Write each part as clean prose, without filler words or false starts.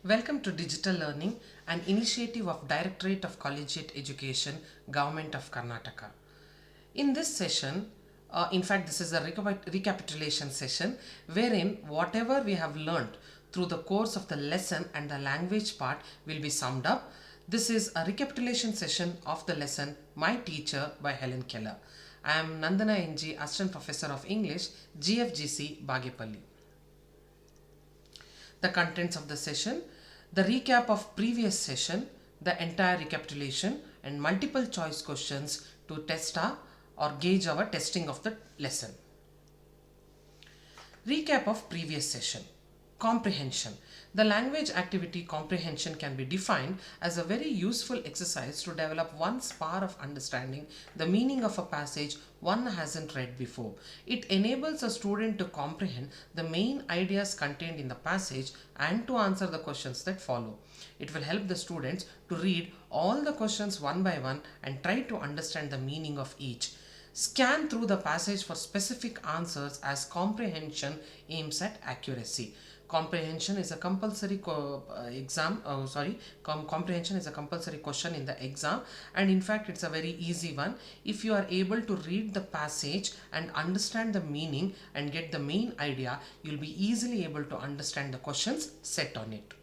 Welcome to Digital Learning, an initiative of Directorate of Collegiate Education, Government of Karnataka. In this session, in fact, this is a recapitulation session wherein whatever we have learned through the course of the lesson and the language part will be summed up. This is a recapitulation session of the lesson My Teacher by Helen Keller. I am Nandana NG, Assistant Professor of English, GFGC, Bagepalli. The contents of the session, the recap of previous session, the entire recapitulation and multiple choice questions to test our or gauge our testing of the lesson. Recap of previous session. Comprehension. The language activity comprehension can be defined as a very useful exercise to develop one's power of understanding the meaning of a passage one hasn't read before. It enables a student to comprehend the main ideas contained in the passage and to answer the questions that follow. It will help the students to read all the questions one by one and try to understand the meaning of each. Scan through the passage for specific answers as comprehension aims at accuracy. Comprehension is a compulsory comprehension is a compulsory question in the exam, and in fact it's a very easy one. If you are able to read the passage and understand the meaning and get the main idea, you'll be easily able to understand the questions set on it.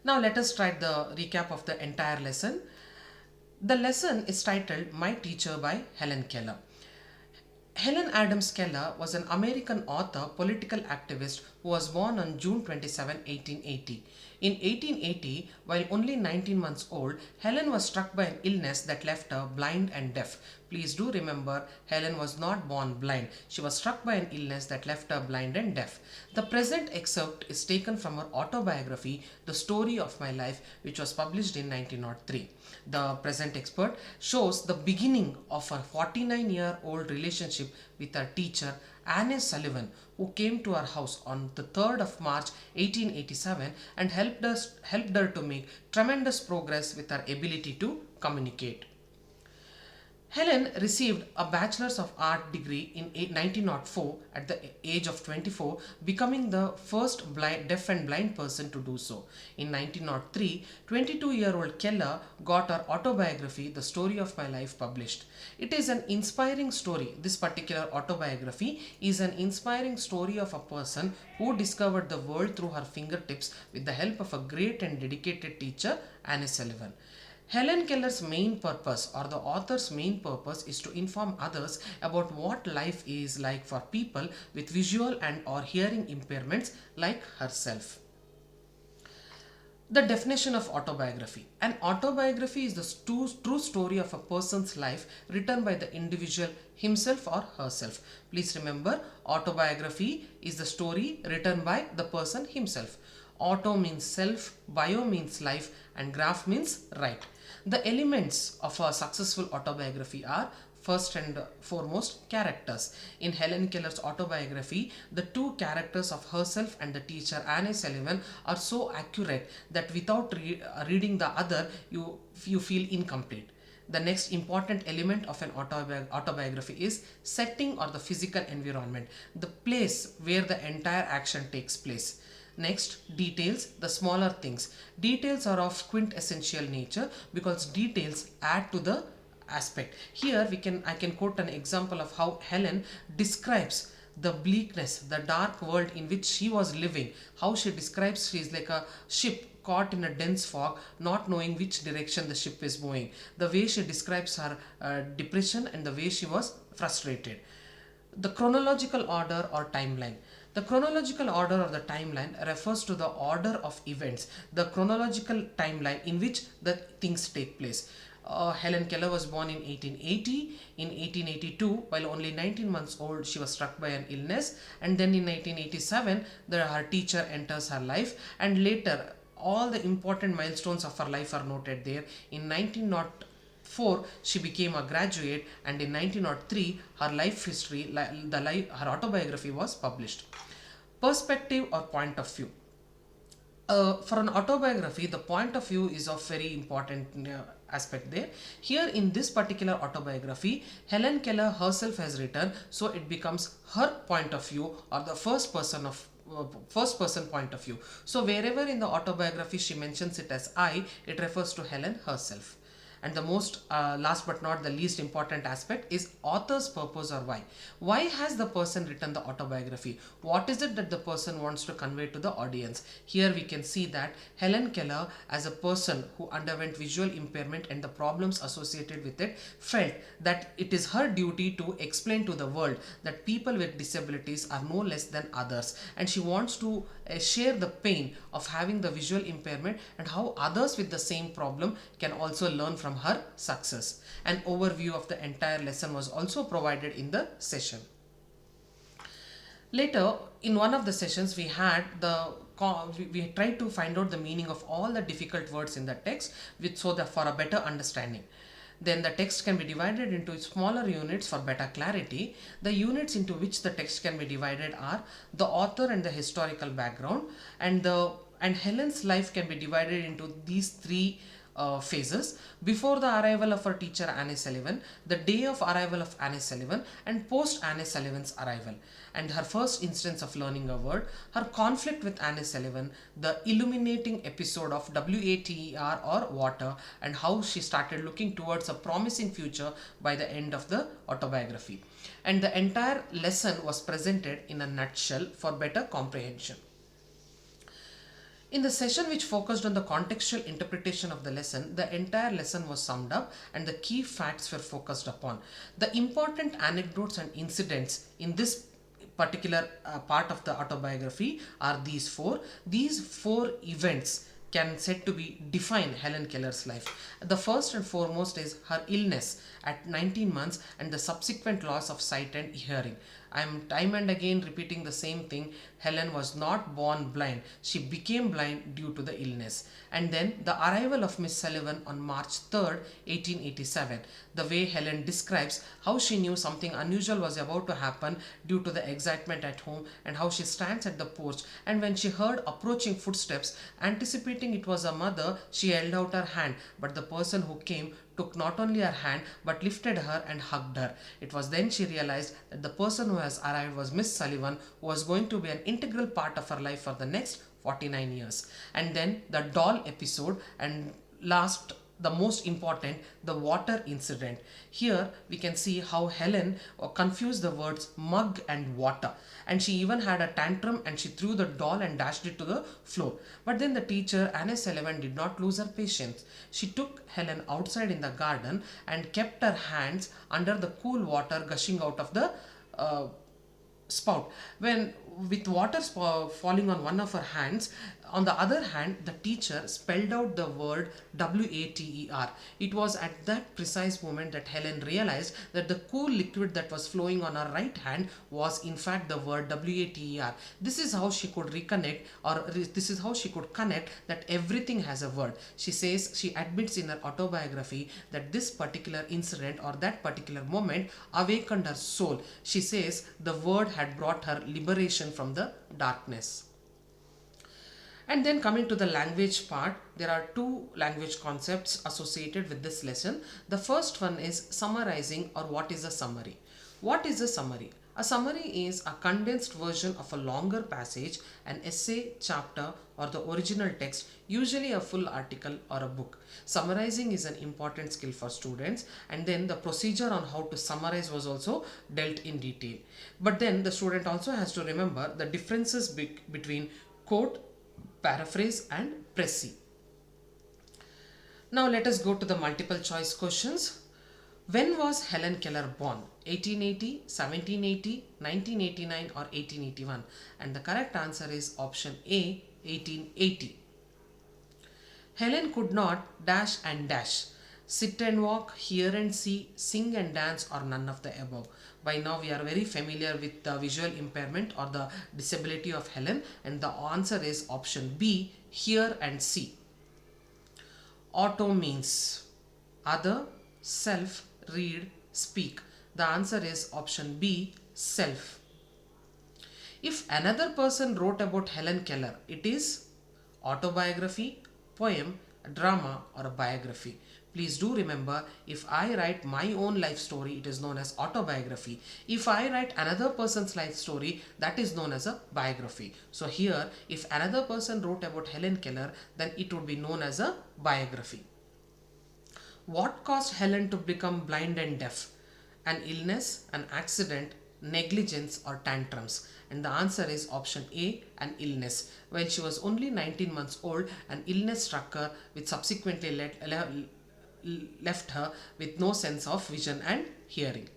Now let us try the recap of the entire lesson. The lesson is titled My Teacher by Helen Keller. Helen Adams Keller was an American author, political activist who was born on June 27, 1880. In 1880, while only 19 months old, Helen was struck by an illness that left her blind and deaf. Please do remember, Helen was not born blind. She was struck by an illness that left her blind and deaf. The present excerpt is taken from her autobiography, The Story of My Life, which was published in 1903. The present excerpt shows the beginning of a 49-year-old relationship with her teacher, Anne Sullivan, who came to her house on the 3rd of March 1887 and helped her to make tremendous progress with her ability to communicate. Helen received a Bachelor's of Art degree in 1904 at the age of 24, becoming the first deaf and blind person to do so. In 1903, 22-year-old Keller got her autobiography, The Story of My Life, published. It is an inspiring story. This particular autobiography is an inspiring story of a person who discovered the world through her fingertips with the help of a great and dedicated teacher, Anne Sullivan. Helen Keller's main purpose, or the author's main purpose, is to inform others about what life is like for people with visual and or hearing impairments like herself. The definition of autobiography. An autobiography is the true story of a person's life written by the individual himself or herself. Please remember, autobiography is the story written by the person himself. Auto means self, bio means life, and graph means write. The elements of a successful autobiography are first and foremost characters. In Helen Keller's autobiography, the two characters of herself and the teacher Anne Sullivan are so accurate that without reading the other, you feel incomplete. The next important element of an autobiography is setting or the physical environment, the place where the entire action takes place. Next, details, the smaller things. Details are of quintessential nature because details add to the aspect. Here I can quote an example of how Helen describes the bleakness, the dark world in which she was living. How she describes she is like a ship caught in a dense fog, not knowing which direction the ship is moving. The way she describes her depression and the way she was frustrated. The chronological order or timeline. The chronological order or the timeline refers to the order of events, the chronological timeline in which the things take place. Helen Keller was born in 1880. In 1882, while only 19 months old, she was struck by an illness, and then in 1987, her teacher enters her life, and later all the important milestones of her life are noted there. In 1904, she became a graduate, and in 1903, her life history, her autobiography was published. Perspective or point of view. For an autobiography, the point of view is of very important aspect there. Here in this particular autobiography, Helen Keller herself has written, so it becomes her point of view or the first person of first person point of view. So wherever in the autobiography she mentions it as I, it refers to Helen herself. And the most last but not the least important aspect is author's purpose or why. Why has the person written the autobiography? What is it that the person wants to convey to the audience? Here we can see that Helen Keller, as a person who underwent visual impairment and the problems associated with it, felt that it is her duty to explain to the world that people with disabilities are no less than others, and she wants to share the pain of having the visual impairment and how others with the same problem can also learn from her success. An overview of the entire lesson was also provided in the session. Later, in one of the sessions, we tried to find out the meaning of all the difficult words in the text, so that for a better understanding. Then the text can be divided into smaller units for better clarity. The units into which the text can be divided are the author and the historical background, and Helen's life can be divided into these three phases: before the arrival of her teacher Annie Sullivan, the day of arrival of Annie Sullivan, and post Annie Sullivan's arrival, and her first instance of learning a word, her conflict with Annie Sullivan, the illuminating episode of WATER or water, and how she started looking towards a promising future by the end of the autobiography. And the entire lesson was presented in a nutshell for better comprehension. In the session which focused on the contextual interpretation of the lesson, the entire lesson was summed up and the key facts were focused upon. The important anecdotes and incidents in this particular part of the autobiography are these four. These four events can said to be define Helen Keller's life. The first and foremost is her illness at 19 months and the subsequent loss of sight and hearing. I am time and again repeating the same thing. Helen was not born blind. She became blind due to the illness. And then the arrival of Miss Sullivan on March 3rd, 1887. The way Helen describes how she knew something unusual was about to happen due to the excitement at home, and how she stands at the porch, and when she heard approaching footsteps, anticipating it was a mother, she held out her hand, but the person who came took not only her hand but lifted her and hugged her. It was then she realized that the person who has arrived was Miss Sullivan, who was going to be an integral part of her life for the next 49 years. And then the doll episode, and last, the most important, the water incident. Here we can see how Helen confused the words mug and water, and she even had a tantrum and she threw the doll and dashed it to the floor. But then the teacher Annie Sullivan did not lose her patience. She took Helen outside in the garden and kept her hands under the cool water gushing out of the spout. When with water falling on one of her hands, on the other hand, the teacher spelled out the word WATER. It was at that precise moment that Helen realized that the cool liquid that was flowing on her right hand was in fact the word WATER. This is how she could reconnect, or this is how she could connect that everything has a word. She says, she admits in her autobiography that this particular incident or that particular moment awakened her soul. She says the word had brought her liberation from the darkness. And then coming to the language part, there are two language concepts associated with this lesson. The first one is summarizing, or what is a summary. What is a summary? A summary is a condensed version of a longer passage, an essay, chapter, or the original text, usually a full article or a book. Summarizing is an important skill for students, and then the procedure on how to summarize was also dealt in detail. But then the student also has to remember the differences between quote, paraphrase, and précis. Now let us go to the multiple choice questions. When was Helen Keller born? 1880, 1780, 1989, or 1881? And the correct answer is option A, 1880. Helen could not dash and dash, sit and walk, hear and see, sing and dance, or none of the above. By now we are very familiar with the visual impairment or the disability of Helen, and the answer is option B, hear and see. Auto means other, self, read, speak. The answer is option B, self. If another person wrote about Helen Keller, it is autobiography, poem, drama, or a biography. Please do remember, if I write my own life story, it is known as autobiography. If I write another person's life story, that is known as a biography. So here, if another person wrote about Helen Keller, then it would be known as a biography. What caused Helen to become blind and deaf? An illness, an accident, negligence, or tantrums? And the answer is option A, an illness. While she was only 19 months old, an illness struck her, which subsequently left her with no sense of vision and hearing.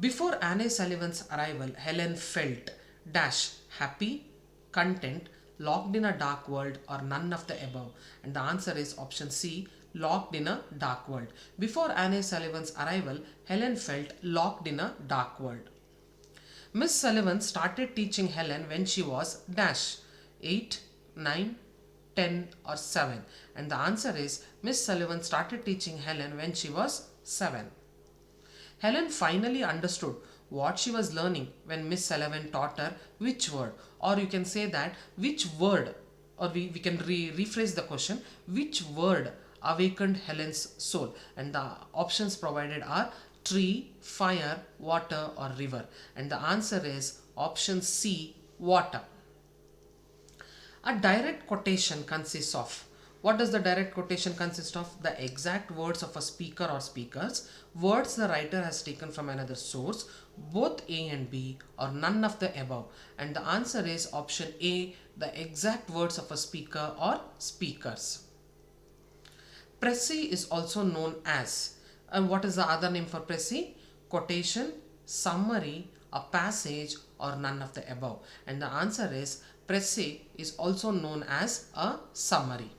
Before Anne Sullivan's arrival, Helen felt dash happy, content, locked in a dark world, or none of the above. And the answer is option C, locked in a dark world. Before Anne Sullivan's arrival, Helen felt locked in a dark world. Miss Sullivan started teaching Helen when she was dash 8, 9, 10 or 7. And the answer is Miss Sullivan started teaching Helen when she was 7. Helen finally understood what she was learning when Miss Sullivan taught her which word, or you can say that which word, or we can rephrase the question, which word awakened Helen's soul. And the options provided are tree, fire, water or river. And the answer is option C, water. A direct quotation consists of, what does the direct quotation consist of? The exact words of a speaker or speakers, words the writer has taken from another source, both A and B, or none of the above. And the answer is option A, the exact words of a speaker or speakers. Précis is also known as, and what is the other name for précis? Quotation, summary, a passage, or none of the above. And the answer is précis is also known as a summary.